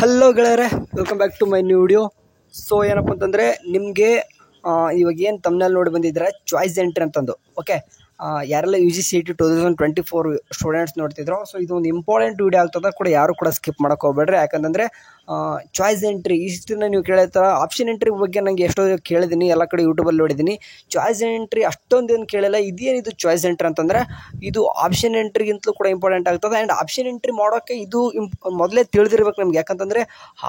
Hello ಗೆಳೆಯರೆ, welcome back to my new video. So ಏನಪ್ಪ ಅಂತಂದರೆ ನಿಮಗೆ ಇವಾಗ ಏನು ತಮ್ಮನಲ್ಲಿ ನೋಡಿ ಬಂದಿದ್ದಾರೆ ಚಾಯ್ಸ್ ಎಂಟ್ರಿ ಅಂತಂದು. ಓಕೆ, ಯಾರೆಲ್ಲ UGCET 2024 ಸ್ಟೂಡೆಂಟ್ಸ್ ನೋಡ್ತಿದ್ರು, ಸೊ ಇದು ಒಂದು ಇಂಪಾರ್ಟೆಂಟ್ ವಿಡಿಯೋ ಆಗ್ತದೆ ಕೂಡ. ಯಾರು ಕೂಡ ಸ್ಕಿಪ್ ಮಾಡೋಕೆ ಹೋಗ್ಬೇಡ್ರಿ. ಯಾಕಂತಂದರೆ ಚಾಯ್ಸ್ ಎಂಟ್ರಿ ಇಷ್ಟು ದಿನ ನೀವು ಕೇಳಿರ್ತಾರ. ಆಪ್ಷನ್ ಎಂಟ್ರಿ ಬಗ್ಗೆ ನನಗೆ ಎಷ್ಟೋ ಕೇಳಿದ್ದೀನಿ, ಎಲ್ಲ ಕಡೆ ಯೂಟ್ಯೂಬಲ್ಲಿ ನೋಡಿದ್ದೀನಿ. ಚಾಯ್ಸ್ ಎಂಟ್ರಿ ಅಷ್ಟೊಂದೇನು ಕೇಳಿಲ್ಲ. ಇದೇನಿದು ಚಾಯ್ಸ್ ಎಂಟ್ರಿ ಅಂತಂದರೆ ಇದು ಆಪ್ಷನ್ ಎಂಟ್ರಿಗಿಂತಲೂ ಕೂಡ ಇಂಪಾರ್ಟೆಂಟ್ ಆಗ್ತದೆ. ಆ್ಯಂಡ್ ಆಪ್ಷನ್ ಎಂಟ್ರಿ ಮಾಡೋಕ್ಕೆ ಇದು ಮೊದಲೇ ತಿಳಿದಿರ್ಬೇಕು ನಿಮ್ಗೆ. ಯಾಕಂತಂದರೆ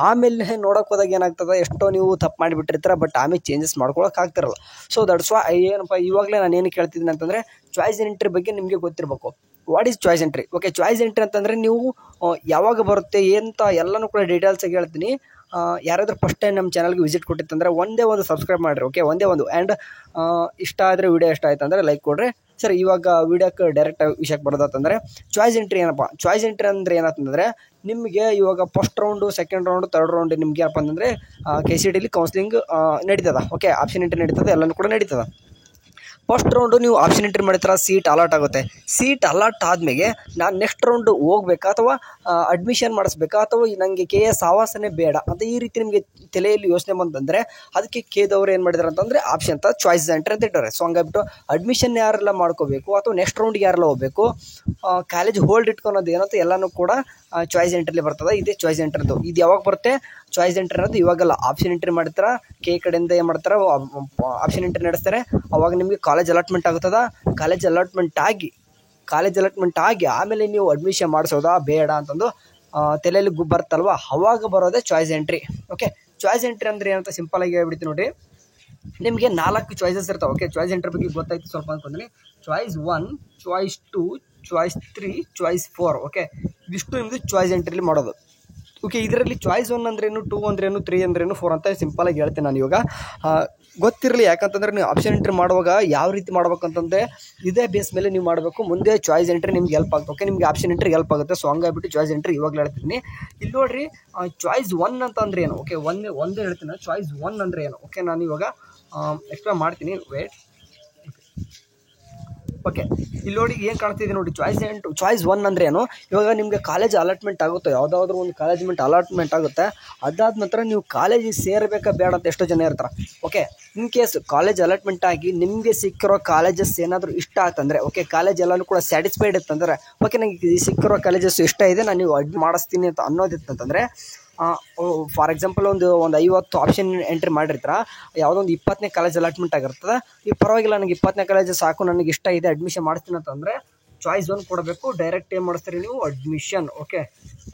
ಆಮೇಲೆ ನೋಡೋಕೆ ಹೋದಾಗ ಏನಾಗ್ತದೆ, ಎಷ್ಟೋ ನೀವು ತಪ್ಪು ಮಾಡಿಬಿಟ್ಟಿರ್ತೀರ, ಬಟ್ ಆಮೇಲೆ ಚೇಂಜಸ್ ಮಾಡ್ಕೊಳಕ್ಕೆ ಆಗ್ತಿರಲ್ಲ. ಸೊ ದಟ್ಸ್ ವೈ ಏನಪ್ಪ ಇವಾಗಲೇ ನಾನು ಏನು ಕೇಳ್ತಿದ್ದೀನಿ ಅಂತಂದರೆ ಚಾಯ್ಸ್ ಎಂಟ್ರಿ ಬಗ್ಗೆ ನಿಮಗೆ ಗೊತ್ತಿರಬೇಕು. What is choice entry? Okay, choice entry ಅಂತಂದರೆ ನೀವು ಯಾವಾಗ ಬರುತ್ತೆ ಅಂತ ಎಲ್ಲನೂ ಕೂಡ ಡೀಟೇಲ್ಸಾಗಿ ಹೇಳ್ತೀನಿ. ಯಾರಾದರೂ ಫಸ್ಟ್ ಟೈಮ್ ನಮ್ಮ ಚಾನಲ್ಗೆ ವಿಸಿಟ್ ಕೊಟ್ಟಿತ್ತಂದರೆ ಒಂದೇ ಒಂದು ಸಬ್ಸ್ಕ್ರೈಬ್ ಮಾಡಿರಿ. ಓಕೆ, ಒಂದೇ ಒಂದು. ಆ್ಯಂಡ್ ಇಷ್ಟ ಆದರೆ ವಿಡಿಯೋ ಇಷ್ಟ ಆಯ್ತು ಅಂದರೆ ಲೈಕ್ ಕೊಡ್ರಿ. ಸರಿ, ಇವಾಗ ವಿಡಿಯೋಕ್ಕೆ ಡೈರೆಕ್ಟ್ ವಿಷಯಕ್ಕೆ ಬರೋದಂತಂದರೆ ಚಾಯ್ಸ್ ಎಂಟ್ರಿ ಏನಪ್ಪ? ಚಾಯ್ಸ್ ಎಂಟ್ರಿ ಅಂದರೆ ಏನಂತಂದರೆ ನಿಮಗೆ ಇವಾಗ first round, second round, third round ನಿಮಗೆ ಏನಪ್ಪ ಅಂತಂದರೆ KCETಲಿ ಕೌನ್ಸಿಲಿಂಗ್ ನಡೀತದೆ. ಓಕೆ, ಆಪ್ಷನ್ ಎಂಟ್ರಿ ನಡೀತದೆ, ಎಲ್ಲನೂ ಕೂಡ ನಡೀತದೆ. ಫಸ್ಟ್ ರೌಂಡು ನೀವು ಆಪ್ಷನ್ ಎಂಟ್ರಿ ಮಾಡಿದ್ರೆ ಸೀಟ್ ಅಲಾಟ್ ಆಗುತ್ತೆ. ಸೀಟ್ ಅಲಾಟ್ ಆದಮೇಲೆ ನಾನು ನೆಕ್ಸ್ಟ್ ರೌಂಡು ಹೋಗ್ಬೇಕಾ ಅಥವಾ ಅಡ್ಮಿಷನ್ ಮಾಡಿಸ್ಬೇಕಾ ಅಥವಾ ನನಗೆ KS ಆವಾಸನೇ ಬೇಡ ಅಂತ ಈ ರೀತಿ ನಿಮಗೆ ತಲೆಯಲ್ಲಿ ಯೋಚನೆ ಬಂತಂದರೆ ಅದಕ್ಕೆ ಕೇದವ್ರು ಏನು ಮಾಡಿದಾರೆ ಅಂತಂದರೆ ಆಪ್ಷನ್ ಅಂತ ಚಾಯ್ಸ್ ಎಂಟ್ರಿ ಅಂತ ಇಟ್ಟಾರೆ. ಸೊ ಹಂಗಾಗ್ಬಿಟ್ಟು ಅಡ್ಮಿಷನ್ ಯಾರೆಲ್ಲ ಮಾಡ್ಕೋಬೇಕು ಅಥವಾ ನೆಕ್ಸ್ಟ್ ರೌಂಡ್ಗೆ ಯಾರೆಲ್ಲ ಹೋಗಬೇಕು, ಕಾಲೇಜ್ ಹೋಲ್ಡ್ ಇಟ್ಕೊಳೋದು ಏನಂತ ಎಲ್ಲನೂ ಕೂಡ ಚಾಯ್ಸ್ ಎಂಟ್ರಿಲಿ ಬರ್ತದೆ. ಇದೇ ಚಾಯ್ಸ್ ಎಂಟ್ರಿದು. ಇದು ಯಾವಾಗ ಬರುತ್ತೆ ಚಾಯ್ಸ್ ಎಂಟ್ರಿ ಅನ್ನೋದು? ಇವಾಗೆಲ್ಲ ಆಪ್ಷನ್ ಎಂಟ್ರಿ ಮಾಡ್ತಾರೆ, ಕಡೆಯಿಂದ ಏನು ಮಾಡ್ತಾರೆ ಆಪ್ಷನ್ ಎಂಟ್ರಿ ನಡೆಸ್ತಾರೆ. ಅವಾಗ ನಿಮಗೆ ಕಾಲೇಜ್ ಅಲಾಟ್ಮೆಂಟ್ ಆಗುತ್ತದ. ಕಾಲೇಜ್ ಅಲಾಟ್ಮೆಂಟ್ ಆಗಿ ಆಮೇಲೆ ನೀವು ಅಡ್ಮಿಷನ್ ಮಾಡಿಸೋದಾ ಬೇಡ ಅಂತಂದು ತಲೆಯಲ್ಲಿ ಬರ್ತಲ್ವ, ಅವಾಗ ಬರೋದೇ choice entry. Okay, choice entry ಅಂದರೆ ಏನಂತ ಸಿಂಪಲಾಗಿ ಹೇಳ್ಬಿಡ್ತೀನಿ ನೋಡಿ. ನಿಮಗೆ 4 ಚಾಯ್ಸಸ್ ಇರ್ತಾವೆ. ಓಕೆ, ಚಾಯ್ಸ್ ಎಂಟ್ರಿ ಬಗ್ಗೆ ಗೊತ್ತಾಯ್ತು ಸ್ವಲ್ಪ ಅಂದ್ಕೊಂಡ್ರೆ. Choice 1, choice 2, choice 3, choice 4. Okay, ಇದಿಷ್ಟು ನಿಮ್ಮದು ಚಾಯ್ಸ್ ಎಂಟ್ರಿಲಿ ಮಾಡೋದು. ಓಕೆ, ಇದರಲ್ಲಿ ಚಾಯ್ಸ್ 1 ಅಂದ್ರೇನು, 2 ಅಂದ್ರೇನು, 3 ಅಂದ್ರೇನು, 4 ಅಂತ ಸಿಂಪಲಾಗಿ ಹೇಳ್ತೀನಿ ನಾನು ಇವಾಗ. ಗೊತ್ತಿರಲಿ, ಯಾಕಂತಂದರೆ ನೀವು ಆಪ್ಷನ್ ಎಂಟ್ರಿ ಮಾಡುವಾಗ ಯಾವ ರೀತಿ ಮಾಡ್ಬೇಕಂತಂದರೆ ಇದೇ ಬೇಸ್ ಮೇಲೆ ನೀವು ಮಾಡಬೇಕು. ಮುಂದೆ ಚಾಯ್ಸ್ ಎಂಟ್ರಿ ನಿಮ್ಗೆ ಹೆಲ್ಪ್ ಆಗುತ್ತೆ. ಓಕೆ, ನಿಮಗೆ ಆಪ್ಷನ್ ಎಂಟ್ರಿ ಹೆಲ್ಪ್ ಆಗುತ್ತೆ. ಸೊ ಹಂಗಾಗ್ಬಿಟ್ಟು ಚಾಯ್ಸ್ ಎಂಟ್ರಿ ಇವಾಗಲೇ ಹೇಳ್ತೀನಿ. ಇಲ್ಲಿ ನೋಡಿರಿ, ಚಾಯ್ಸ್ 1 ಅಂತ ಅಂದರೆ ಏನು? ಓಕೆ, ಒಂದೇ ಹೇಳ್ತೀನಿ. ಚಾಯ್ಸ್ 1 ಅಂದರೆ ಏನು? ಓಕೆ, ನಾನು ಇವಾಗ ಎಕ್ಸ್ಪ್ಲೇನ್ ಮಾಡ್ತೀನಿ, ವೇಟ್. ಓಕೆ, ಇಲ್ಲಿ ನೋಡಿ ಏನು ಕಾಣ್ತಿದೆ ನೋಡಿ, ಚಾಯ್ಸ್ 1 ಅಂದರೆ ಏನು? ಇವಾಗ ನಿಮಗೆ ಕಾಲೇಜ್ ಅಲಾಟ್ಮೆಂಟ್ ಆಗುತ್ತೆ, ಯಾವುದಾದ್ರೂ ಒಂದು ಕಾಲೇಜ್ಮೆಂಟ್ ಅಲಾಟ್ಮೆಂಟ್ ಆಗುತ್ತೆ. ಅದಾದ ನಂತರ ನೀವು ಕಾಲೇಜಿಗೆ ಸೇರಬೇಕಾ ಬೇಡ ಅಂತ ಎಷ್ಟೋ ಜನ ಇರ್ತಾರೆ. Okay, in case college allotment ಆಗಿ ನಿಮಗೆ ಸಿಕ್ಕಿರೋ ಕಾಲೇಜಸ್ ಏನಾದರೂ ಇಷ್ಟ ಆಯ್ತಂದರೆ, ಓಕೆ, ಕಾಲೇಜ್ ಎಲ್ಲನೂ ಕೂಡ ಸ್ಯಾಟಿಸ್ಫೈಡ್ ಇತ್ತಂದರೆ, ಓಕೆ ನನಗೆ ಸಿಕ್ಕಿರೋ ಕಾಲೇಜಸ್ ಇಷ್ಟ ಇದೆ, ನಾನು ನೀವು ಮಾಡಿಸ್ತೀನಿ ಅಂತ ಅನ್ನೋದಿತ್ತಂತಂದರೆ, ಫಾರ್ ಎಕ್ಸಾಂಪಲ್ ಒಂದು 50 ಆಪ್ಷನ್ ಎಂಟ್ರಿ ಮಾಡಿರ್ತಾರೆ, ಯಾವುದೋ ಒಂದು 20ನೇ ಕಾಲೇಜ್ ಅಲಾಟ್ಮೆಂಟ್ ಆಗಿರ್ತದೆ. ಈ ಪರವಾಗಿಲ್ಲ, ನನಗೆ 20ನೇ ಕಾಲೇಜ್ ಸಾಕು, ನನಗೆ ಇಷ್ಟ ಇದೆ, ಅಡ್ಮಿಷನ್ ಮಾಡ್ತೀನಿ ಅಂತಂದರೆ ಚಾಯ್ಸ್ 1 ಕೊಡಬೇಕು. ಡೈರೆಕ್ಟ್ ಏನು ಮಾಡಿಸ್ತೀರಿ ನೀವು? ಅಡ್ಮಿಷನ್. ಓಕೆ,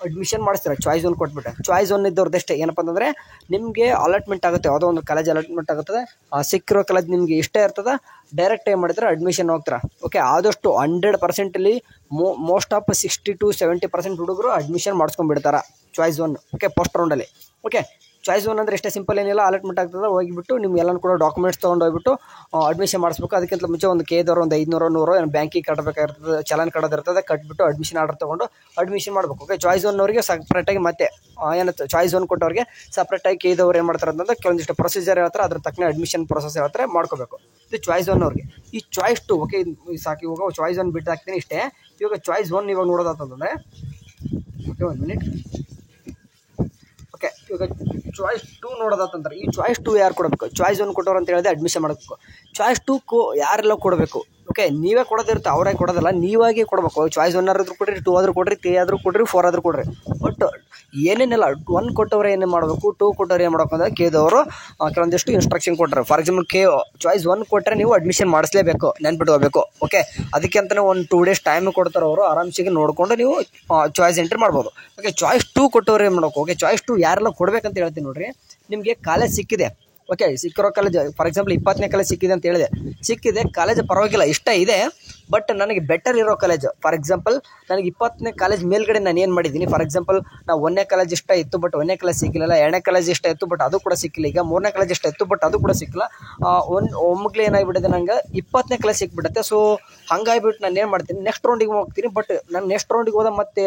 ಅಡ್ಮಿಷನ್ ಮಾಡಿಸ್ತೀರ ಚಾಯ್ಸ್ 1 ಕೊಟ್ಬಿಟ್ಟೆ. ಚಾಯ್ಸ್ 1 ಇದ್ದವ್ರದ್ದಷ್ಟೇ ಏನಪ್ಪ ಅಂತಂದರೆ ನಿಮಗೆ ಅಲಾಟ್ಮೆಂಟ್ ಆಗುತ್ತೆ, ಯಾವುದೋ ಒಂದು ಕಾಲೇಜ್ ಅಲಾಟ್ಮೆಂಟ್ ಆಗುತ್ತದೆ, ಸಿಕ್ಕಿರೋ ಕಾಲೇಜ್ ನಿಮಗೆ ಇಷ್ಟ ಇರ್ತದೆ, ಡೈರೆಕ್ಟ್ ಏನು ಮಾಡಿದ್ರೆ ಅಡ್ಮಿಷನ್ ಹೋಗ್ತಾರೆ. ಓಕೆ, ಆದಷ್ಟು 100%ಅಲ್ಲಿ ಮೋಸ್ಟ್ ಆಫ್ 60 to 70% ಹುಡುಗರು ಅಡ್ಮಿಷನ್ ಮಾಡಿಸ್ಕೊಂಡ್ಬಿಡ್ತಾರೆ ಚಾಯ್ಸ್ 1. ಓಕೆ, ಫಸ್ಟ್ ರೌಂಡಲ್ಲಿ. ಓಕೆ, ಚಾಯ್ಸ್ 1 ಅಂದರೆ ಇಷ್ಟೇ ಸಿಂಪಲ್, ಏನಿಲ್ಲ, ಅಲಾಟ್ಮೆಂಟ್ ಆಗ್ತದೆ, ಹೋಗಿಬಿಟ್ಟು ನೀವು ಎಲ್ಲನೂ ಕೂಡ ಡಾಕ್ಯುಮೆಂಟ್ಸ್ ತೊಗೊಂಡು ಹೋಗ್ಬಿಟ್ಟು ಅಡ್ಮಿಷನ್ ಮಾಡಿಸ್ಬೇಕು. ಅದಕ್ಕಿಂತ ಮುಂಚೆ ಒಂದು ಕೇದವ್ರು ಒಂದು 500 100 ಏನು ಬ್ಯಾಂಕಿಗೆ ಕಟ್ಟಬೇಕಾಗಿರ್ತದೆ, ಚಲನ್ ಕಟ್ಟೋದಿರ್ತದೆ, ಕಟ್ಬಿಟ್ಟು ಅಡ್ಮಿಷನ್ ಆರ್ಡರ್ ತೊಗೊಂಡು ಅಡ್ಮಿಷನ್ ಮಾಡಬೇಕು. ಓಕೆ, ಚಾಯ್ಸ್ 1 ಅವರಿಗೆ ಸಪ್ರೇಟಾಗಿ ಮತ್ತೆ ಏನಂತ ಚಾಯ್ಸ್ 1 ಕೊಟ್ಟವ್ರಿಗೆ ಸಪ್ರೇಟಾಗಿ ಕೇದವ್ರು ಏನು ಮಾಡ್ತಾರೆ ಅಂತಂದ್ರೆ ಕೆಲವೊಂದಿಷ್ಟು ಪ್ರೊಸೀಜರ್ ಹೇಳ್ತಾರೆ, ಅದ್ರ ತಕ್ಕನೆ ಅಡ್ಮಿಷನ್ ಪ್ರೊಸೆಸ್ ಹೇಳ್ತಾರೆ, ಮಾಡ್ಕೋಬೇಕು. ಇದು ಚಾಯ್ಸ್ 1 ಅವ್ರಿಗೆ. ಈ ಚಾಯ್ಸ್ 2, ಓಕೆ ಸಾಕು, ಇವಾಗ ಚಾಯ್ಸ್ 1 ಬಿಟ್ಟು ಹಾಕ್ತೀನಿ ಇಷ್ಟೇ. ಇವಾಗ ಚಾಯ್ಸ್ 1 ಇವಾಗ ನೋಡೋದಂತಂದರೆ, ಓಕೆ 1 ಮಿನಿಟ್. ಓಕೆ, ಇವಾಗ ಚಾಯ್ಸ್ 2 ನೋಡೋದಂತಂದ್ರೆ ಈ ಚಾಯ್ಸ್ 2 ಯಾರು ಕೊಡಬೇಕು? ಚಾಯ್ಸ್ 1 ಕೊಟ್ಟವ್ರು ಅಂತ ಹೇಳಿದೆ ಅಡ್ಮಿಷನ್ ಮಾಡಬೇಕು. ಚಾಯ್ಸ್ 2 ಯಾರೆಲ್ಲ ಕೊಡಬೇಕು? ಓಕೆ, ನೀವೇ ಕೊಡೋದಿರುತ್ತೆ, ಅವರೇ ಕೊಡೋದಲ್ಲ, ನೀವಾಗೇ ಕೊಡಬೇಕು. ಚಾಯ್ಸ್ 1 ಆದ್ರೂ ಕೊಡ್ರಿ, 2 ಆದರೂ ಕೊಡ್ರಿ, 3 ಆದರೂ ಕೊಡ್ರಿ, 4 ಆದರೂ ಕೊಡ್ರಿ. ಬಟ್ ಏನೇನಿಲ್ಲ, 1 ಕೊಟ್ಟವ್ರು ಏನೇ ಮಾಡಬೇಕು, 2 ಕೊಟ್ಟವ್ರು ಏನು ಮಾಡಬೇಕು ಅಂದರೆ ಕೇದವರು ಕೆಲವೊಂದಿಷ್ಟು ಇನ್ಸ್ಟ್ರಕ್ಷನ್ ಕೊಟ್ಟರೆ. ಫಾರ್ ಎಕ್ಸಾಂಪಲ್ ಚಾಯ್ಸ್ 1 ಕೊಟ್ಟರೆ ನೀವು ಅಡ್ಮಿಷನ್ ಮಾಡಿಸ್ಲೇಬೇಕು, ನೆನ್ಪಿಟ್ಟು ಹೋಗಬೇಕು. ಓಕೆ, ಅದಕ್ಕೆ ಅಂತಲೇ ಒಂದು 2 days ಟೈಮ್ ಕೊಡ್ತಾರೆ ಅವರು, ಆರಾಮ್ಸಿಗೆ ನೋಡಿಕೊಂಡು ನೀವು ಚಾಯ್ಸ್ ಎಂಟ್ರಿ ಮಾಡ್ಬೋದು. ಓಕೆ, ಚಾಯ್ಸ್ 2 ಕೊಟ್ಟವ್ರು ಏನು ಮಾಡಬೇಕು? ಓಕೆ, ಚಾಯ್ಸ್ 2 ಯಾರೆಲ್ಲ ಕೊಡಬೇಕಂತ ಹೇಳ್ತೀನಿ ನೋಡಿರಿ. ನಿಮಗೆ ಕಾಲೇಜ್ ಸಿಕ್ಕಿದೆ, ಓಕೆ, ಸಿಕ್ಕಿರೋ ಕಾಲೇಜ್ ಫಾರ್ ಎಕ್ಸಾಂಪಲ್ 20ನೇ ಕಾಲೇಜ್ ಸಿಕ್ಕಿದೆ ಅಂತ ಹೇಳಿದೆ, ಸಿಕ್ಕಿದೆ ಕಾಲೇಜ್ ಪರವಾಗಿಲ್ಲ, ಇಷ್ಟ ಇದೆ, ಬಟ್ ನನಗೆ ಬೆಟರ್ ಇರೋ ಕಾಲೇಜ್, ಫಾರ್ ಎಕ್ಸಾಂಪಲ್ ನನಗೆ 20ನೇ ಕಾಲೇಜ್ ಮೇಲ್ಗಡೆ ನಾನು ಏನು ಮಾಡಿದ್ದೀನಿ, ಫಾರ್ ಎಕ್ಸಾಂಪಲ್ ನಾವು 1ನೇ ಕಾಲೇಜ್ ಇಷ್ಟ ಇತ್ತು ಬಟ್ 1ನೇ ಕಾಲೇಜ್ ಸಿಕ್ಕಿಲ್ಲ, 2ನೇ ಕಾಲೇಜ್ ಇಷ್ಟ ಇತ್ತು ಬಟ್ ಅದು ಕೂಡ ಸಿಕ್ಕಿಲ್ಲ, ಈಗ 3ನೇ ಕಾಲೇಜ್ ಇಷ್ಟ ಇತ್ತು ಬಟ್ ಅದು ಕೂಡ ಸಿಕ್ಕಿಲ್ಲ, ಒಮ್ಮಗ್ಲೇ ಏನಾಗಿಬಿಟ್ಟಿದೆ ನಂಗೆ 20ನೇ ಕಾಲೇಜ್ ಸಿಕ್ಬಿಡುತ್ತೆ. ಸೊ ಹಂಗಾಗಿಬಿಟ್ಟು ನಾನು ಏನು ಮಾಡ್ತೀನಿ, ನೆಕ್ಸ್ಟ್ ರೌಂಡಿಗೆ ಹೋಗ್ತೀನಿ. ಬಟ್ ನಾನು ನೆಕ್ಸ್ಟ್ ರೌಂಡಿಗೆ ಹೋದ ಮತ್ತೆ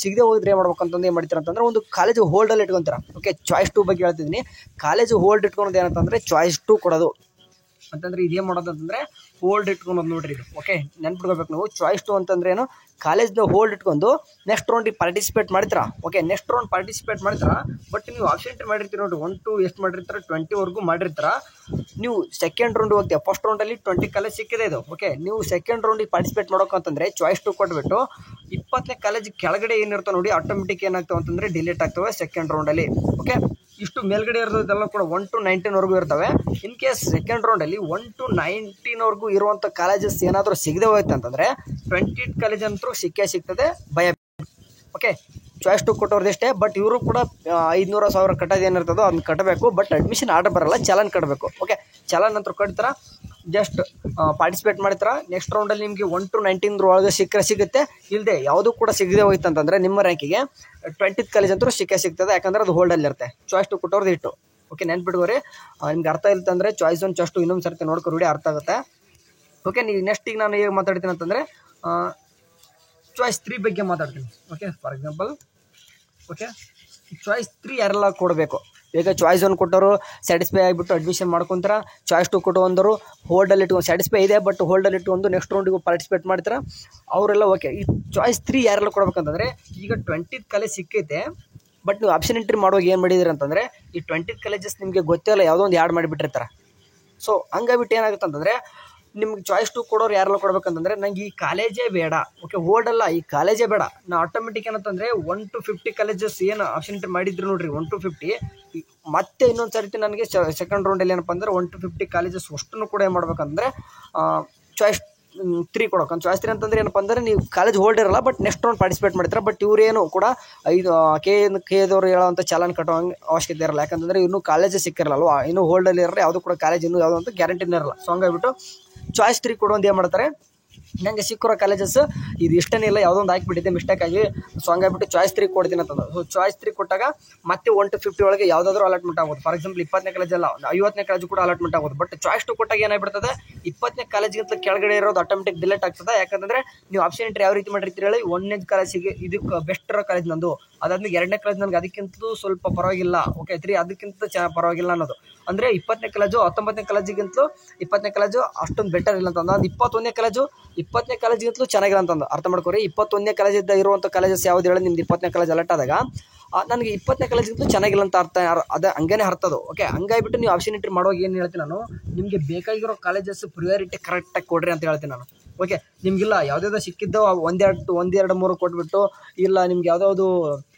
ಸಿಗದೆ ಹೋಗಿದ್ರೆ ಏನು ಮಾಡ್ಬೇಕು ಅಂತಂದು ಏನು ಮಾಡ್ತೀರ ಅಂತಂದರೆ ಒಂದು ಕಾಲೇಜು ಹೋಲ್ಡಲ್ಲಿ ಇಟ್ಕೊತೀರ. ಓಕೆ, ಚಾಯ್ಸ್ 2 ಬಗ್ಗೆ ಹೇಳ್ತಿದ್ದೀನಿ. ಕಾಲೇಜು ಹೋಲ್ಡ್ ಇಟ್ಕೊಳೋದು ಏನಂತಂದರೆ ಚಾಯ್ಸ್ 2 ಕೊಡೋದು. ಅಂತಂದರೆ ಇದೇನು ಮಾಡೋದು ಅಂತಂದರೆ ಹೋಲ್ಡ್ ಇಟ್ಕೊಳೋದು ನೋಡ್ರಿ ಇದು. ಓಕೆ, ನೆನ್ಪಿಟ್ಕೋಬೇಕು ನೀವು. ಚಾಯ್ಸ್ 2 ಅಂತಂದ್ರೆ ಏನು, ಕಾಲೇಜ್ನ ಹೋಲ್ಡ್ ಇಟ್ಕೊಂಡು ನೆಕ್ಸ್ಟ್ ರೌಂಡಿಗೆ ಪಾರ್ಟಿಸಿಪೇಟ್ ಮಾಡ್ತೀರಾ. ಓಕೆ, ನೆಕ್ಸ್ಟ್ ರೌಂಡ್ ಪಾರ್ಟಿಸಿಪೇಟ್ ಮಾಡ್ತೀರಾ. ಬಟ್ ನೀವು ಆಪ್ಷನ್ ಎಂಟ್ರಿ ಮಾಡಿರ್ತೀರಿ ನೋಡಿರಿ, 1 to ಎಷ್ಟು ಮಾಡಿರ್ತಾರೆ 20ವರೆಗೂ ಮಾಡಿರ್ತೀರ. ನೀವು ಸೆಕೆಂಡ್ ರೌಂಡ್ ಹೋಗ್ತೀವಿ. ಫಸ್ಟ್ ರೌಂಡಲ್ಲಿ 20 ಕಾಲೇಜ್ ಸಿಕ್ಕಿದೆ ಇದು. ಓಕೆ, ನೀವು ಸೆಕೆಂಡ್ ರೌಂಡಿಗೆ ಪಾರ್ಟಿಸಿಪೇಟ್ ಮಾಡೋಕಂತಂದರೆ ಚಾಯ್ಸ್ 2 ಕೊಟ್ಬಿಟ್ಟು 20ನೇ ಕಾಲೇಜ್ ಕೆಳಗಡೆ ಏನಿರ್ತಾವೆ ನೋಡಿ, ಆಟೋಮೆಟಿಕ್ ಏನಾಗ್ತಾವೆ ಅಂತಂದರೆ ಡಿಲೀಟ್ ಆಗ್ತವೆ ಸೆಕೆಂಡ್ ರೌಂಡಲ್ಲಿ. ಓಕೆ, ಇಷ್ಟು ಮೇಲ್ಗಡೆ ಇರೋದೆಲ್ಲ ಕೂಡ 1 to 19ವರೆಗೂ ಇರ್ತವೆ. ಇನ್ ಕೇಸ್ ಸೆಕೆಂಡ್ ರೌಂಡಲ್ಲಿ 1 to 19ವರೆಗೂ ಇರುವಂಥ ಕಾಲೇಜಸ್ ಏನಾದರೂ ಸಿಗದೆ ಹೋಯ್ತು ಅಂತಂದರೆ 20 ಕಾಲೇಜ್ ಅಂತೂ ಸಿಗ್ತದೆ, ಭಯ. Okay, choice 2 ಕೊಟ್ಟವ್ರದ್ದಷ್ಟೇ. ಬಟ್ ಇವರು ಕೂಡ 500,000 ಕಟ್ಟೋದು ಏನಿರ್ತದೋ ಅದನ್ನ ಕಟ್ಟಬೇಕು. ಬಟ್ ಅಡ್ಮಿಷನ್ ಆರ್ಡರ್ ಬರಲ್ಲ, ಚಲನ್ ಕಟ್ಟಬೇಕು. ಓಕೆ, ಚಲನ್ ಅಂತ ಕಟ್ತಾರ, ಜಸ್ಟ್ ಪಾರ್ಟಿಸಿಪೇಟ್ ಮಾಡ್ತಾರ. ನೆಕ್ಸ್ಟ್ ರೌಂಡಲ್ಲಿ ನಿಮಗೆ 1 to 19 ಒಳಗೆ ಸಿಗುತ್ತೆ. ಇಲ್ಲದೆ ಯಾವುದೂ ಕೂಡ ಸಿಗದೆ ಹೋಯ್ತು ಅಂತಂದರೆ ನಿಮ್ಮ ರ್ಯಾಂಕಿಗೆ 20th ಕಾಲೇಜ್ ಅಂತೂ ಸಿಗ್ತದೆ. ಯಾಕಂದ್ರೆ ಅದು ಹೋಲ್ಡಲ್ಲಿ ಇರುತ್ತೆ. ಚಾಯ್ಸ್ 2 ಕೊಟ್ಟವ್ರದ್ದು ಇಟ್ಟು. ಓಕೆ, ನೆನ್ಪಿಟ್ಕೋರಿ. ನಿಮ್ಗೆ ಅರ್ಥ ಇಲ್ತಂದರೆ ಚಾಯ್ಸ್ 1 ಚಾಯ್ಸ್ 2 ಇನ್ನೊಂದು ಸರ್ತಿ ನೋಡ್ಕೊ ರೂಢಿ ಅರ್ಥ ಆಗುತ್ತೆ. ಓಕೆ, ನೀವು ನೆಕ್ಸ್ಟ್ ಈಗ ನಾನು ಹೇಗೆ ಮಾತಾಡ್ತೀನಿ ಅಂತಂದರೆ ಚಾಯ್ಸ್ 3 ಬಗ್ಗೆ ಮಾತಾಡ್ತೀನಿ. Okay, for example, okay, choice 3 ಯಾರೆಲ್ಲ ಕೊಡಬೇಕು. ಈಗ ಚಾಯ್ಸ್ 1 ಕೊಟ್ಟವರು ಸ್ಯಾಟಿಸ್ಫೈ ಆಗಿಬಿಟ್ಟು ಅಡ್ಮಿಷನ್ ಮಾಡ್ಕೊತಾರ. ಚಾಯ್ಸ್ 2 ಕೊಟ್ಟವಂದರು ಹೋಲ್ಡಲ್ಲಿ ಇಟ್ಕೊಂಡು ಸ್ಯಾಟಿಸ್ಫೈ ಇದೆ ಬಟ್ ಹೋಲ್ಡಲ್ಲಿ ಇಟ್ಕೊಂಡು ನೆಕ್ಸ್ಟ್ ರೌಂಡಿಗೆ ಪಾರ್ಟಿಸಿಪೇಟ್ ಮಾಡ್ತಾರೆ ಅವರೆಲ್ಲ. ಓಕೆ, ಈ ಚಾಯ್ಸ್ 3 ಯಾರೆಲ್ಲ ಕೊಡ್ಬೇಕಂತಂದರೆ ಈಗ 20th ಕಾಲೇಜ್ ಸಿಕ್ಕೈತೆ. ಬಟ್ ನೀವು ಆಪ್ಷನ್ ಎಂಟ್ರಿ ಮಾಡುವಾಗ ಏನು ಮಾಡಿದಿರಿ ಅಂತಂದರೆ ಈ 20th ಕಾಲೇಜಸ್ ನಿಮಗೆ ಗೊತ್ತಿಲ್ಲ, ಯಾವುದೋ ಒಂದು ಆ್ಯಡ್ ಮಾಡಿಬಿಟ್ಟಿರ್ತಾರೆ. ಸೊ ಹಂಗಾಗ್ಬಿಟ್ಟು ಏನಾಗುತ್ತೆ ಅಂತಂದರೆ ನಿಮ್ಗೆ ಚಾಯ್ಸ್ 2 ಕೊಡೋರು ಯಾರೆಲ್ಲ ಕೊಡ್ಬೇಕಂತಂದರೆ ನಂಗೆ ಈ ಕಾಲೇಜೇ ಬೇಡ. ಓಕೆ, ಹೋಲ್ಡಲ್ಲ, ಈ ಕಾಲೇಜೇ ಬೇಡ. ನಾ ಆಟೋಮೆಟಿಕ್ ಏನಂತಂದರೆ 1 to 50 ಕಾಲೇಜಸ್ ಏನು ಆಪ್ಷನ್ ಎಂಟ್ರಿ ಮಾಡಿದ್ರು ನೋಡ್ರಿ, 1 to 50 ಮತ್ತೆ ಇನ್ನೊಂದು ಸರ್ತಿ ನನಗೆ ಸೆಕೆಂಡ್ ರೌಂಡಲ್ಲಿ ಏನಪ್ಪ ಅಂದರೆ 1 to 50 ಕಾಲೇಜಸ್ ಅಷ್ಟನ್ನು ಕೂಡ ಏನು ಮಾಡ್ಬೇಕಂದ್ರೆ ಚಾಯ್ಸ್ 3 ಕೊಡೋಕೆ. ಚಾಯ್ಸ್ 3 ಅಂತಂದರೆ ಏನಪ್ಪ ಅಂದರೆ ನೀವು ಕಾಲೇಜ್ ಹೋಲ್ಡ್ ಇರಲ್ಲ ಬಟ್ ನೆಕ್ಸ್ಟ್ ರೌಂಡ್ ಪಾರ್ಟಿಸಿಪೇಟ್ ಮಾಡ್ತಾರೆ. ಬಟ್ ಇವರೇನು ಕೂಡ ಕೆದವರು ಹೇಳೋವಂಥ ಚಾಲನ್ ಕಟ್ಟೋ ಅವಶ್ಯಕತೆ ಇರಲ್ಲ. ಯಾಕಂತಂದರೆ ಇನ್ನೂ ಕಾಲೇಜೇ ಸಿಕ್ಕಿರಲ್ಲ ಅಲ್ವಾ, ಇನ್ನೂ ಹೋಲ್ಡಲ್ಲಿ ಇರಲ್ಲ, ಯಾವುದೂ ಕೂಡ ಕಾಲೇಜ್ ಇನ್ನೂ ಯಾವುದೋ ಅಂತ ಗ್ಯಾರಂಟಿನೇ ಇರಲ್ಲ. ಸೊ ಹಂಗಾಗ್ಬಿಟ್ಟು ಚಾಯ್ಸ್ 3 ಕೊಡೋದು ಏನು ಮಾಡ್ತಾರೆ, ನನಗೆ ಸಿಕ್ಕಿರೋ ಕಾಲೇಜಸ್ ಇದು ಇಷ್ಟನೇ ಇಲ್ಲ, ಯಾವುದೋ ಒಂದು ಹಾಕಿಬಿಟ್ಟಿದ್ದೆ ಮಿಸ್ಟೇಕ್ ಆಗಿ. ಸೊ ಹಂಗಾಗ್ಬಿಟ್ಟು ಚಾಯ್ಸ್ 3 ಕೊಡ್ತೀನಿ ಅಂತಂದು. ಸೊ ಚಾಯ್ಸ್ 3 ಕೊಟ್ಟಾಗ ಮತ್ತೆ 1 to 50 ಒಳಗೆ ಯಾವುದಾದ್ರೂ ಅಲಾಟ್ಮೆಂಟ್ ಆಗೋದು. ಫಾರ್ ಎಕ್ಸಾಂಪಲ್ 20ನೇ ಕಾಲೇಜ್ ಅಲ್ಲ 50ನೇ ಕಾಲೇಜ್ ಕೂಡ ಅಲಾಟ್ಮೆಂಟ್ ಆಗೋದು. ಬಟ್ ಚಾಯ್ಸ್ 2 ಕೊಟ್ಟಾಗ ಏನಾಗ್ಬಿಡ್ತದೆ, 20ನೇ ಕಾಲೇಜ್ಗಿಂತ ಕೆಳಗಡೆ ಇರೋದು ಆಟೋಮೆಟಿಕ್ ಡಿಲೀಟ್ ಆಗ್ತದೆ. ಯಾಕಂದರೆ ನೀವು ಆಪ್ಷನ್ ಎಂಟ್ರಿ ಯಾವ ರೀತಿ ಮಾಡಿರ್ತೀರಿ ಹೇಳಿ, 1ನೇ ಕಾಲೇಜಿಗೆ ಇದಕ್ಕೆ ಬೆಸ್ಟ್ ಇರೋ ಕಾಲೇಜ್ ನಂದು, ಅದಾದ್ಮೇಲೆ 2ನೇ ಕಾಲೇಜ್ ನನಗೆ ಅದಕ್ಕಿಂತ ಸ್ವಲ್ಪ ಪರವಾಗಿಲ್ಲ. ಓಕೆ, 3 ಅದಕ್ಕಿಂತ ಪರವಾಗಿಲ್ಲ ಅನ್ನೋದು. ಅಂದರೆ 20ನೇ ಕಾಲೇಜು 19ನೇ ಕಾಲೇಜಿಗಿಂತಲೂ 20ನೇ ಕಾಲೇಜು ಅಷ್ಟೊಂದು ಬೆಟರ್ ಇಲ್ಲ ಅಂತಂದು. ಅದು 21ನೇ ಕಾಲೇಜು 20ನೇ ಕಾಲೇಜಿಗಿಂತಲೂ ಚೆನ್ನಾಗಿಲ್ಲ ಅಂತಂದು ಅರ್ಥ ಮಾಡ್ಕೊರಿ. 21ನೇ ಕಾಲೇಜಿಂದ ಇರುವಂಥ ಕಾಲೇಜಸ್ ಯಾವ್ದು ಹೇಳಿ, ನಿಮ್ದು 20ನೇ ಕಾಲೇಜ್ ಅಲರ್ಟ್ ಆದಾಗ ನನಗೆ 20ನೇ ಕಾಲೇಜಿಗಿಂತಲೂ ಚೆನ್ನಾಗಿಲ್ಲ ಅಂತ ಅರ್ಥ, ಅದು ಹಂಗೇ ಅರ್ಥದು. ಓಕೆ, ಹಂಗಾಗಿಬಿಟ್ಟು ನೀವು ಆಪ್ಷನ್ ಎಂಟ್ರಿ ಮಾಡುವಾಗ ಏನು ಹೇಳ್ತೀನಿ ನಾನು, ನಿಮಗೆ ಬೇಕಾಗಿರೋ ಕಾಲೇಜಸ್ ಪ್ರಿಯಾರಿಟಿ ಕರೆಕ್ಟಾಗಿ ಕೊಡ್ರಿ ಅಂತ ಹೇಳ್ತೀನಿ ನಾನು. ಓಕೆ, ನಿಮಗಿಲ್ಲ ಯಾವುದ್ಯಾವುದೋ ಸಿಕ್ಕಿದ್ದೋ 1, 2, 3 ಕೊಟ್ಬಿಟ್ಟು, ಇಲ್ಲ ನಿಮ್ಗೆ ಯಾವುದಾವುದು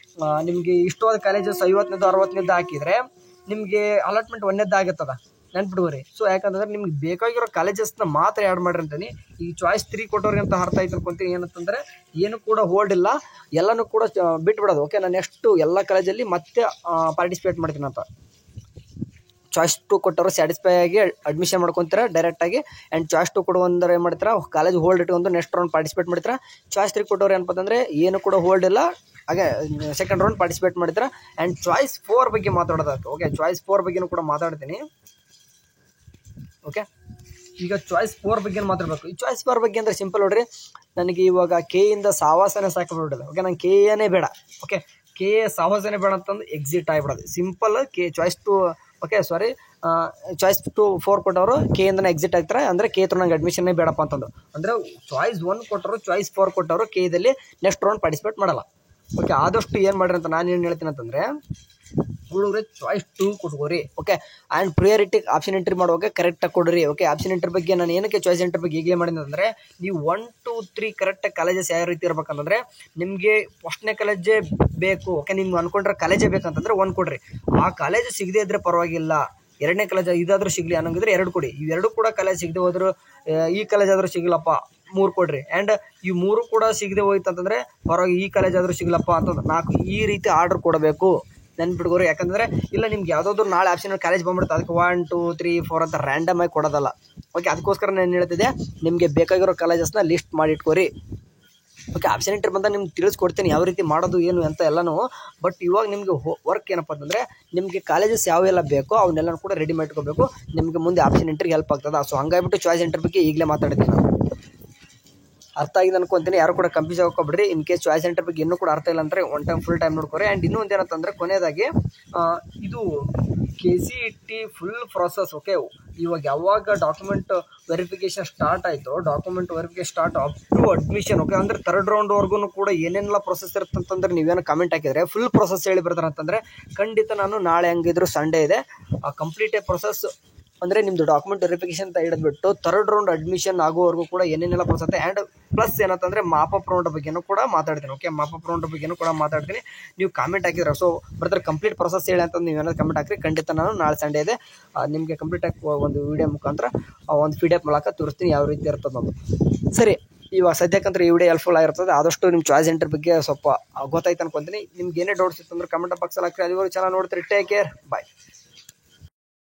ನಿಮಗೆ ಇಷ್ಟವಾದ ಕಾಲೇಜಸ್ 50ನೇದು 60ನೇದು ಹಾಕಿದರೆ ನಿಮಗೆ ಅಲಾಟ್ಮೆಂಟ್ 1ನೇದ್ದು ಆಗುತ್ತದ, ನೆನ್ಪಿಡ್ಬೋರಿ. ಸೊ ಯಾಕಂತಂದ್ರೆ ನಿಮ್ಗೆ ಬೇಕಾಗಿರೋ ಕಾಲೇಜಸ್ನ ಮಾತ್ರ ಆ್ಯಡ್ ಮಾಡ್ರಿ ಅಂತೀನಿ. ಈ ಚಾಯ್ಸ್ 3 ಕೊಟ್ಟವ್ರಿಗೆ ಅಂತ ಅರ್ಥ ಆಯ್ತು ಅನ್ಕೊಂತೀನಿ. ಏನಂತಂದರೆ ಏನು ಕೂಡ ಹೋಲ್ಡ್ ಇಲ್ಲ, ಎಲ್ಲನೂ ಕೂಡ ಬಿಟ್ಬಿಡೋದು. ಓಕೆ, ನಾನು ನೆಕ್ಸ್ಟು ಎಲ್ಲ ಕಾಲೇಜಲ್ಲಿ ಮತ್ತೆ ಪಾರ್ಟಿಸಿಪೇಟ್ ಮಾಡ್ತೀನಿ ಅಂತ. ಚಾಯ್ಸ್ 2 ಕೊಟ್ಟವರು ಸ್ಯಾಟಿಸ್ಫೈ ಆಗಿ ಅಡ್ಮಿಷನ್ ಮಾಡ್ಕೊತಾರೆ ಡೈರೆಕ್ಟಾಗಿ. ಆ್ಯಂಡ್ ಚಾಯ್ಸ್ 2 ಕೊಡುವಂದ್ರೆ ಏನು ಮಾಡ್ತಾರೆ, ಕಾಲೇಜ್ ಹೋಲ್ಡ್ ಇಟ್ಕೊಂಡು ನೆಕ್ಸ್ಟ್ ರೌಂಡ್ ಪಾರ್ಟಿಸಿಪೇಟ್ ಮಾಡ್ತಾರೆ. ಚಾಯ್ಸ್ 3 ಕೊಟ್ಟವ್ರು ಏನಪ್ಪ ಅಂತಂದರೆ ಏನು ಕೂಡ ಹೋಲ್ಡ್ ಇಲ್ಲ, ಹಾಗೆ ಸೆಕೆಂಡ್ ರೌಂಡ್ ಪಾರ್ಟಿಸಿಪೇಟ್ ಮಾಡ್ತಾರೆ. ಆ್ಯಂಡ್ ಚಾಯ್ಸ್ 4 ಬಗ್ಗೆ ಮಾತಾಡೋದಕ್ಕೆ. ಓಕೆ, ಚಾಯ್ಸ್ 4 ಬಗ್ಗೆನೂ ಕೂಡ ಮಾತಾಡ್ತೀನಿ. ಓಕೆ, ಈಗ ಚಾಯ್ಸ್ 4 ಬಗ್ಗೆ ಮಾತಾಡಬೇಕು. ಈ ಚಾಯ್ಸ್ 4 ಬಗ್ಗೆ ಅಂದರೆ ಸಿಂಪಲ್ ನೋಡ್ರಿ, ನನಗೆ ಇವಾಗ ಕೆಯಿಂದ ಸಾವಾಸನೆ ಸಾಕಿಬಿಡೋದು. ಓಕೆ, ನಂಗೆ ಕೆನೇ ಬೇಡ. ಓಕೆ, ಕೆ ಸಾವಾಸನೆ ಬೇಡ ಅಂತಂದು ಎಕ್ಸಿಟ್ ಆಗಿಬಿಡೋದು simple. Choice 2 okay sorry choice 4 ಕೊಟ್ಟವರು ಕೆಯಿಂದನೇ ಎಕ್ಸಿಟ್ ಆಗ್ತಾರೆ. ಅಂದರೆ ಕೆ ತ್ರೂ ನಂಗೆ ಅಡ್ಮಿಷನ್ನೇ ಬೇಡಪ್ಪ ಅಂತಂದು. ಅಂದರೆ ಚಾಯ್ಸ್ 1 ಕೊಟ್ಟರು ಚಾಯ್ಸ್ 4 ಕೊಟ್ಟವರು ಕೆದಲ್ಲಿ ನೆಕ್ಸ್ಟ್ ರೌಂಡ್ ಪಾರ್ಟಿಸಿಪೇಟ್ ಮಾಡಲ್ಲ. ಓಕೆ, ಆದಷ್ಟು ಏನು ಮಾಡ್ರಿ ಅಂತ ನಾನು ಏನು ಹೇಳ್ತೀನಿ ಅಂತಂದರೆ, ಹುಡುಗರೆ ಚಾಯ್ಸ್ 2 ಕೊಟ್ಕೋರಿ. Okay, and priority option entry ಮಾಡುವಾಗ ಕರೆಕ್ಟಾಗಿ ಕೊಡ್ರಿ. ಓಕೆ, ಆಪ್ಷನ್ ಎಂಟ್ರಿ ಬಗ್ಗೆ ನಾನು ಏನಕ್ಕೆ ಚಾಯ್ಸ್ ಎಂಟ್ರಿ ಬಗ್ಗೆ ಈಗಲೇ ಮಾಡಿದೆ ಅಂದರೆ, ನೀವು 1, 2, 3 ಕರೆಕ್ಟಾಗಿ ಕಾಲೇಜಸ್ ಯಾವ ರೀತಿ ಇರ್ಬೇಕಂತಂದರೆ, ನಿಮಗೆ ಫಸ್ಟ್ನೇ ಕಾಲೇಜೇ ಬೇಕು. ಓಕೆ, ನಿಮ್ಗೆ ಅನ್ಕೊಂಡ್ರೆ ಕಾಲೇಜೇ ಬೇಕಂತಂದರೆ 1 ಕೊಡ್ರಿ. ಆ ಕಾಲೇಜು ಸಿಗದೇ ಇದ್ದರೆ ಪರವಾಗಿಲ್ಲ, 2ನೇ ಕಾಲೇಜ್ ಇದಾದರೂ ಸಿಗಲಿ ಅನ್ನೋಂಗಿದ್ರೆ 2 ಕೊಡಿ. ಇವೆರಡು ಕೂಡ ಕಾಲೇಜ್ ಸಿಗದೆ ಹೋದ್ರು, ಈ ಕಾಲೇಜ್ ಆದರೂ ಸಿಗಲಪ್ಪ 3 ಕೊಡ್ರಿ. ಆ್ಯಂಡ್ ಈ 3 ಕೂಡ ಸಿಗದೆ ಹೋಯ್ತು ಅಂತಂದರೆ ಪರವಾಗಿ ಈ ಕಾಲೇಜ್ ಆದರೂ ಸಿಗಲಪ್ಪ ಅಂತಂದ್ರೆ 4 ಈ ರೀತಿ ಆರ್ಡರ್ ಕೊಡಬೇಕು, ನೆನ್ಪಿಟ್ಕೋರಿ. ಯಾಕಂದರೆ ಇಲ್ಲ ನಿಮ್ಗೆ ಯಾವುದಾದ್ರು ನಾಳೆ ಆಪ್ಷನ್ ಕಾಲೇಜ್ ಬಂದ್ಬಿಡುತ್ತೆ, ಅದಕ್ಕೆ 1, 2, 3, 4 ಅಂತ ರ್ಯಾಂಡಮ್ ಆಗಿ ಕೊಡೋದಲ್ಲ. ಓಕೆ, ಅದಕ್ಕೋಸ್ಕರ ನಾನು ಹೇಳ್ತಿದ್ದೆ, ನಿಮಗೆ ಬೇಕಾಗಿರೋ ಕಾಲೇಜಸ್ನ ಲಿಸ್ಟ್ ಮಾಡಿ ಇಟ್ಕೋರಿ. ಓಕೆ, ಆಪ್ಷನ್ ಎಂಟ್ರಿ ಬಂದಾಗ ನಿಮ್ಗೆ ತಿಳಿಸ್ಕೊಡ್ತೀನಿ ಯಾವ ರೀತಿ ಮಾಡೋದು ಏನು ಅಂತ ಎಲ್ಲನೂ. ಬಟ್ ಇವಾಗ ನಿಮಗೆ ವರ್ಕ್ ಏನಪ್ಪ ಅಂತಂದರೆ, ನಿಮಗೆ ಕಾಲೇಜಸ್ ಯಾವೆಲ್ಲ ಬೇಕೋ ಅವನ್ನೆಲ್ಲನೂ ಕೂಡ ರೆಡಿ ಮಾಡ್ಕೋಬೇಕು. ನಿಮಗೆ ಮುಂದೆ ಆಪ್ಷನ್ ಎಂಟ್ರಿಗೆ ಹೆಲ್ಪ್ ಆಗ್ತದೆ. ಸೊ ಹಂಗಾಗಿಬಿಟ್ಟು ಚಾಯ್ಸ್ ಎಂಟ್ರಿ ಬಗ್ಗೆ ಈಗಲೇ ಮಾತಾಡ್ತೀನಿ ನಾನು. ಅರ್ಥ ಆಗಿದೆ ಅನ್ಕೊಂತೀನಿ, ಯಾರು ಕೂಡ ಕನ್ಫ್ಯೂಸ್ ಆಗೋಗ್ಬಿಡ್ರಿ. ಇನ್ ಕೇಸ್ ಚಾಯ್ಸ್ ಎಂಟ್ರಿ ಬಗ್ಗೆ ಇನ್ನೂ ಕೂಡ ಅರ್ಥ ಇಲ್ಲ ಅಂದರೆ ಫುಲ್ ಟೈಮ್ ನೋಡ್ಕೊರಿ. ಆ್ಯಂಡ್ ಇನ್ನೂ ಒಂದೇನಂತಂದರೆ, ಕೊನೆಯದಾಗಿ ಇದು KCET ಫುಲ್ ಪ್ರಾಸೆಸ್. ಓಕೆ, ಇವಾಗ ಯಾವಾಗ ಡಾಕ್ಯುಮೆಂಟ್ ವೆರಿಫಿಕೇಶನ್ ಸ್ಟಾರ್ಟ್ ಆಯಿತು, document verification start up to admission, okay ಅಂದರೆ ಥರ್ಡ್ ರೌಂಡ್ವರೆಗೂ ಕೂಡ ಏನೇನೆಲ್ಲ ಪ್ರೊಸೆಸ್ ಇರುತ್ತಂತಂದ್ರೆ ನೀವೇನೋ ಕಮೆಂಟ್ ಹಾಕಿದರೆ ಫುಲ್ ಪ್ರೊಸೆಸ್ ಹೇಳಿ ಬರ್ತಾರೆ ಅಂತಂದರೆ ಖಂಡಿತ ನಾನು ನಾಳೆ ಹಂಗಿದ್ರು ಸಂಡೇ ಇದೆ ಆ ಕಂಪ್ಲೀಟ್ ಪ್ರೊಸೆಸ್ ಅಂದರೆ ನಿಮ್ಮದು ಡಾಕ್ಯುಮೆಂಟ್ ವೆರಿಫಿಕೇಶನ್ ಅಂತ ಹಿಡಿದ್ಬಿಟ್ಟು ಥರ್ಡ್ ರೌಂಡ್ ಅಡ್ಮಿಷನ್ ಆಗೋವರೆಗೂ ಕೂಡ ಏನೇನೆಲ್ಲ ಪ್ರೊಸೆಸ್ ಆ್ಯಂಡ್ ಪ್ಲಸ್ ಏನಂತಂದರೆ ಮಾಪಪ್ ರೌಂಡ್ ಬಗ್ಗೆನೂ ಕೂಡ ಮಾತಾಡ್ತೀನಿ. ಓಕೆ, ಮಾಪಪ್ ರೌಂಡ್ ಬಗ್ಗೆನೂ ಕೂಡ ಮಾತಾಡ್ತೀನಿ. ನೀವು ಕಾಮೆಂಟ್ ಹಾಕಿದ್ರೆ ಸೊ ಬರ್ತಾರೆ ಕಂಪ್ಲೀಟ್ ಪ್ರೊಸೆಸ್ ಹೇಳಿ ಅಂತ ನೀವೇನಾದ್ರು ಕಮೆಂಟ್ ಹಾಕಿರಿ, ಖಂಡಿತ ನಾನು ನಾಳೆ ಸಂಡೇ ಇದೆ ನಿಮಗೆ ಕಂಪ್ಲೀಟಾಗಿ ಒಂದು ವಿಡಿಯೋ ಮುಖಾಂತರ ಒಂದು PDF ಮೂಲಕ ತೋರಿಸ್ತೀನಿ ಯಾವ ರೀತಿ ಇರ್ತದೆ ಅಂತ. ಸರಿ, ಇವಾಗ ಸದ್ಯಕ್ಕಂದ್ರೆ ಈ ವಿಡಿಯೋ ಹೆಲ್ಪ್ಫುಲ್ ಆಗಿರ್ತದೆ. ಆದಷ್ಟು ನಿಮ್ಮ ಚಾಯ್ಸ್ ಸೆಂಟರ್ ಬಗ್ಗೆ ಸ್ವಲ್ಪ ಗೊತ್ತಾಯ್ತು ಅನ್ಕೊತೀನಿ. ನಿಮ್ಗೆ ಏನೇ ಡೌಟ್ಸ್ ಇತ್ತು ಅಂದ್ರೆ ಕಮೆಂಟ್ ಬಾಕ್ಸಲ್ಲಿ ಹಾಕಿ. ಅಲ್ಲಿವರೆಗೂ ಚೆನ್ನಾಗಿ ನೋಡ್ತೀರಿ. ಟೇಕ್ ಕೇರ್, ಬಾಯ್.